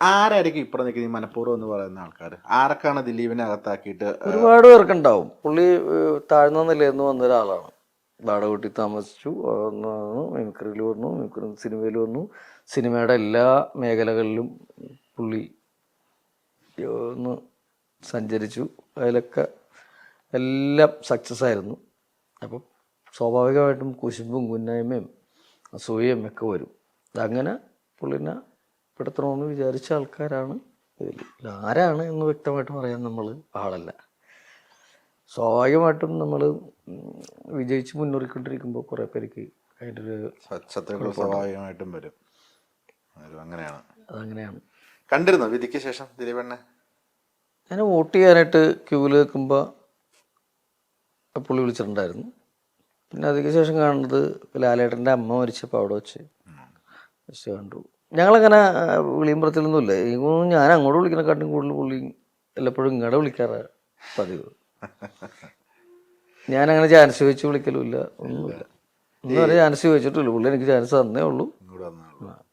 ആരായിരിക്കും ഇപ്പുറം നിൽക്കുന്ന ഈ മനഃപൂർവ്വം എന്ന് പറയുന്ന ആൾക്കാർ? ആരൊക്കെയാണ് ദിലീപിനെ അകത്താക്കിയിട്ട്? ഒരുപാട് പേർക്കുണ്ടാവും. പുള്ളി താഴ്ന്ന നിലയിൽ നിന്ന് വന്ന ഒരാളാണ്. വാടക വീട്ടിൽ താമസിച്ചു, മിമിക്രിയിൽ വന്നു, സിനിമയിൽ വന്നു. സിനിമയുടെ എല്ലാ മേഖലകളിലും പുള്ളി ഒന്ന് സഞ്ചരിച്ചു. അതിലൊക്കെ എല്ലാം സക്സസ് ആയിരുന്നു. അപ്പം സ്വാഭാവികമായിട്ടും കുശുമ്പും കുന്നായ്മയും അസൂയയും ഒക്കെ വരും. അതങ്ങനെ പുള്ളിനെ പെടുത്തണമെന്ന് വിചാരിച്ച ആൾക്കാരാണ് ഇതിൽ. ആരാണ് എന്ന് വ്യക്തമായിട്ട് പറയാൻ നമ്മൾ ആളല്ല. സ്വാഭാവികമായിട്ടും നമ്മൾ വിജയിച്ച് മുന്നേറിക്കൊണ്ടിരിക്കുമ്പോൾ കുറേ പേർക്ക് അതിൻ്റെ ഒരു ശത്രുക്കൾ സ്വാഭാവികമായിട്ടും വരും. അങ്ങനെയാണ്. അതങ്ങനെയാണ്. കണ്ടിരുന്നോ വിധിക്ക് ശേഷം ദിലീപണ്ണെ? ഞാൻ വോട്ട് ചെയ്യാനായിട്ട് ക്യൂവിൽ നിൽക്കുമ്പോൾ പുള്ളി വിളിച്ചിട്ടുണ്ടായിരുന്നു. പിന്നെ അതിന് ശേഷം കാണുന്നത് ലാലേട്ടൻ്റെ അമ്മ മരിച്ചപ്പോൾ അവിടെ വെച്ച് കണ്ടു. ഞങ്ങളങ്ങനെ വിളിയുമ്പുറത്തിലൊന്നുമില്ല. എനിക്കൊന്നും ഞാൻ അങ്ങോട്ട് വിളിക്കുന്നതിനെക്കാട്ടും കൂടുതൽ പുള്ളി എല്ലപ്പോഴും ഇങ്ങോട്ട് വിളിക്കാറാണ് പതിവ്. ഞാനങ്ങനെ ചാൻസ് ചോദിച്ച് വിളിക്കലുമില്ല, ഒന്നുമില്ല. ഒന്നും വരെ ചാൻസ് ചോദിച്ചിട്ടില്ല. പുള്ളി എനിക്ക് ചാൻസ് തന്നേ ഉള്ളൂ.